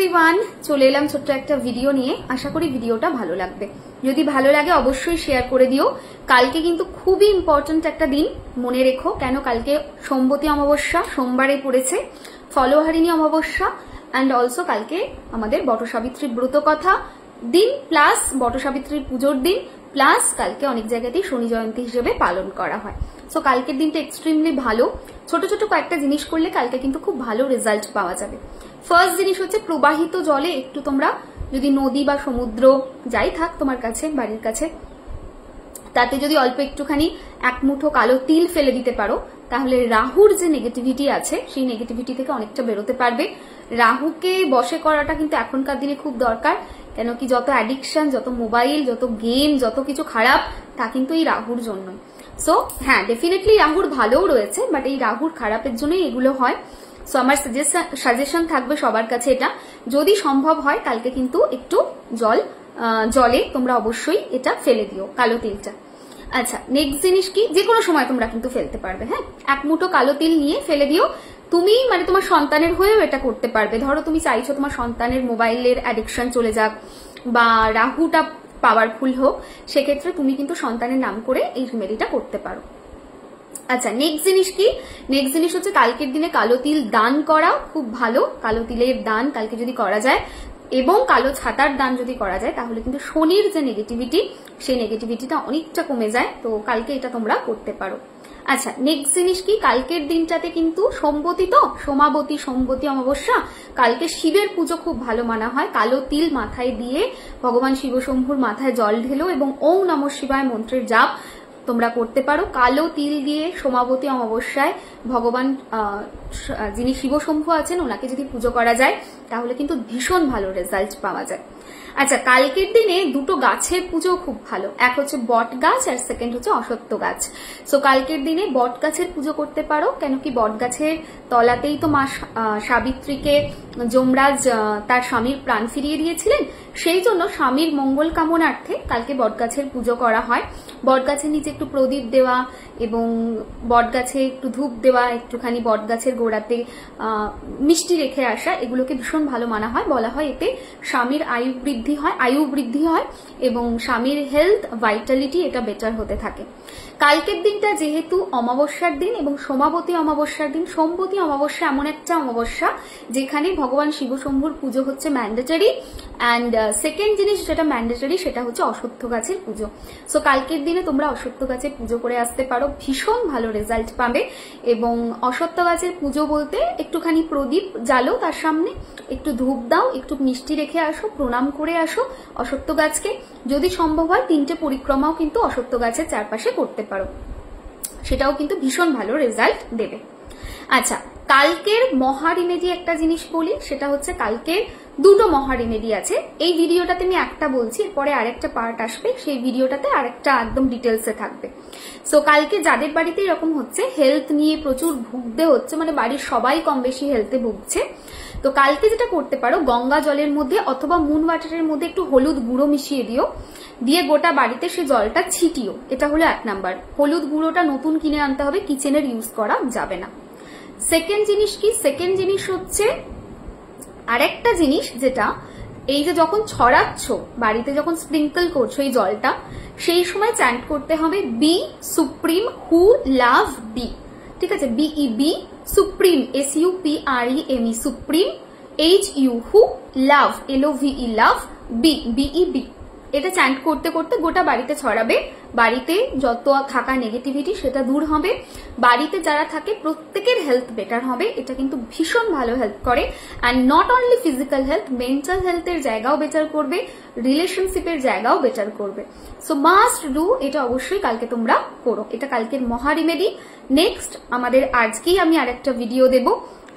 Everyone, চলে এলাম ছোট্ট একটা ভিডিও নিয়ে। আশা করি ভিডিওটা ভালো লাগবে। যদি ভালো লাগে অবশ্যই শেয়ার করে দিও। কালকে কিন্তু খুবই ইম্পর্টেন্ট একটা দিন, মনে রেখো। কেন? কালকে সোমবতী অমাবস্যা, সোমবারে পড়েছে, ফলহারিণী অমাবস্যা, অ্যান্ড অলসো কালকে আমাদের বটসাবিত্রীর ব্রত কথা দিন, প্লাস বটসাবিত্রীর পুজোর দিন, প্লাস কালকে অনেক জায়গাতেই শনি জয়ন্তী হিসেবে পালন করা হয়। সো কালকের দিনটা এক্সট্রিমলি ভালো। ছোট ছোট কয়েকটা জিনিস করলে কালকে কিন্তু খুব ভালো রেজাল্ট পাওয়া যাবে। ফার্স্ট জিনিস হচ্ছে, প্রবাহিত জলে একটু তোমরা যদি নদী বা সমুদ্র যাই থাক তোমার কাছে, বাড়ির কাছে, তাতে যদি অল্প একটুখানি এক মুঠো কালো তিল ফেলে দিতে পারো, তাহলে রাহুর যে নেগেটিভিটি আছে সেই নেগেটিভিটি থেকে অনেকটা বেরোতে পারবে। রাহুকে বশে করাটা কিন্তু এখনকার দিনে খুব দরকার। কেন কি, যত অ্যাডিকশন, যত মোবাইল, যত গেম, যত কিছু খারাপ, তা কিন্তু এই রাহুর জন্য। সো হ্যাঁ, ডেফিনেটলি রাহুর ভালোও রয়েছে, বাট এই রাহুর খারাপের জন্যই এগুলো হয়। সো আমার সাজেশন থাকবে সবার কাছে, এটা যদি সম্ভব হয় কালকে কিন্তু একটু জলে তোমরা অবশ্যই এটা ফেলে দিও, কালো তিলটা। আচ্ছা, নেক্সট জিনিস কি, যে কোনো সময় তোমরা কিন্তু ফেলতে পারবে। হ্যাঁ, এক মুঠো কালো তিল নিয়ে ফেলে দিও। তুমি মানে তোমার সন্তানের হয়েও এটা করতে পারবে। ধরো তুমি চাইছো তোমার সন্তানের মোবাইলের অ্যাডিকশন চলে যাক বা রাহুটা পাওয়ারফুল হোক, সেক্ষেত্রে তুমি কিন্তু সন্তানের নাম করে এই রেমেডিটা করতে পারো। আচ্ছা, নেক্সট জিনিস কি, নেক্সট জিনিস হচ্ছে কালকের দিনে কালো তিল দান করা খুব ভালো। কালো তিলের দান কালকে যদি করা যায় এবং কালো ছাতার দান যদি করা যায়, তাহলে কিন্তু শনির যে নেগেটিভিটি, সেই নেগেটিভিটিটা অনেকটা কমে যায়। তো কালকে এটা তোমরা করতে পারো। আচ্ছা, নেক্সট জিনিস কি, কালকের দিনটাতে কিন্তু সোমবতী, তো সোমবতী অমাবস্যা, কালকে শিবের পুজো খুব ভালো মানা হয়। কালো তিল মাথায় দিয়ে ভগবান শিবশম্ভুর মাথায় জল ঢেলো এবং ওম নমঃ শিবায় মন্ত্রের জাপ তোমরা করতে পারো। কালো তিল দিয়ে সোমবতী অমাবস্যায় ভগবান যিনি শিবশম্ভু আছেন ওনাকে যদি পুজো করা যায়, তাহলে কিন্তু ভীষণ ভালো রেজাল্ট পাওয়া যায়। আচ্ছা, কালকের দিনে দুটো গাছের পুজো খুব ভালো, এক হচ্ছে বট গাছ আর সেকেন্ড হচ্ছে অশ্বত্থ গাছ। সো কালকের দিনে বট গাছের পুজো করতে পারো। কেন কি, বট গাছের তলাতেই তো মা সাবিত্রীকে যমরাজ তার স্বামীর প্রাণ ফিরিয়ে দিয়েছিলেন। সেই জন্য স্বামীর মঙ্গল কামনার্থে কালকে বট গাছের পুজো করা হয়। বট গাছের নিচে একটু প্রদীপ দেওয়া এবং বট গাছে একটু ধূপ দেওয়া, একটুখানি বট গাছের গোড়াতে মিষ্টি রেখে আসা, এগুলোকে ভীষণ ভালো মানা হয়। বলা হয় এতে স্বামীর আয়ু বৃদ্ধি হয় এবং স্বামীর হেলথ, ভাইটালিটি এটা বেটার হতে থাকে। কালকের দিনটা যেহেতু অমাবস্যার দিন এবং সোমবতী অমাবস্যার দিন, সোমবতী অমাবস্যা এমন একটা অমাবস্যা যেখানে ভগবান শিবশম্ভুর পুজো হচ্ছে ম্যান্ডেটরি, অ্যান্ড সেকেন্ড জিনিস যেটা ম্যান্ডেটরি সেটা হচ্ছে অশ্বত্থ গাছের পুজো। সো কালকের দিনে তোমরা অশ্বত্থ গাছের পুজো করে আসতে পারো, ভীষণ ভালো রেজাল্ট পাবে। এবং অশ্বত্থ গাছের পুজো বলতে একটুখানি প্রদীপ জ্বালো, তার সামনে একটু ধূপ দাও, একটু মিষ্টি রেখে আসো, প্রণাম করে আসো অশ্বত্থ গাছকে। যদি সম্ভব হয় 3টে পরিক্রমাও কিন্তু অশ্বত্থ গাছের চারপাশে করতে পারো, সেটাও কিন্তু ভীষণ ভালো রেজাল্ট দেবে। আচ্ছা, কালকের মহা রেমেডি একটা জিনিস বলি, সেটা হচ্ছে কালকের দুটো মহা রেমেডি আছে। এই ভিডিওটাতে আমি একটা বলছি, এরপরে আরেকটা পার্ট আসবে, সেই ভিডিওটাতে আরেকটা একদম ডিটেলসে থাকবে। সো কালকে যাদের বাড়িতে এরকম হচ্ছে, হেলথ নিয়ে প্রচুর ভুগতে হচ্ছে, মানে বাড়ির সবাই কম বেশি হেলথে ভুগছে, তো কালকে যেটা করতে পারো, গঙ্গা জলের মধ্যে অথবা মুন ওয়াটারের মধ্যে একটু হলুদ গুঁড়ো মিশিয়ে দিও, দিয়ে গোটা বাড়িতে সে জলটা ছিটিও। এটা হলো 1 নাম্বার। হলুদ গুঁড়োটা নতুন কিনে আনতে হবে, কিচেনের ইউজ করা যাবে না। সেকেন্ড জিনিস কি, সেকেন্ড জিনিস হচ্ছে আরেকটা জিনিস, যেটা এই যে যখন ছড়াচ্ছ বাড়িতে, যখন স্প্রিঙ্কল করছো এই জলটা, সেই সময় চ্যান্ট করতে হবে বি সুপ্রিম হু লাভ বি। ঠিক আছে, BEB supreme, SUPREME supreme, HU হু লাভ, LOVE লাভ, BEB। এটা চ্যান্ট করতে করতে গোটা বাড়িতে ছড়াবে। বাড়িতে যত থাকা নেগেটিভিটি সেটা দূর হবে, বাড়িতে যারা থাকে প্রত্যেকের হেলথ বেটার হবে। এটা কিন্তু ভীষণ ভালো হেল্প করে, and not only physical health, mental হেলথের জায়গাও বেটার করবে, রিলেশনশিপের জায়গাও বেটার করবে। সো মাস্ট ডু, এটা অবশ্যই কালকে তোমরা করো। এটা কালকের মহা রেমেডি। নেক্সট আমাদের আজকেই আমি আরেকটা ভিডিও দেব,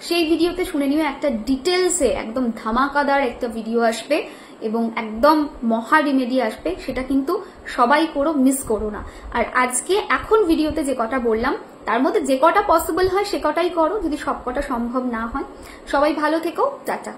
সেই ভিডিওতে শুনে নিও একটা ডিটেলসে একদম ধামাকাদার একটা ভিডিও আসবে এবং একদম মহা রেমেডি আসবে, সেটা কিন্তু সবাই করো, মিস করো না। আর আজকে এখন ভিডিওতে যে কটা বললাম তার মধ্যে যে কটা পসিবল হয় সে কটাই করো, যদি সব কটা সম্ভব না হয়। সবাই ভালো থেকো, টাটা।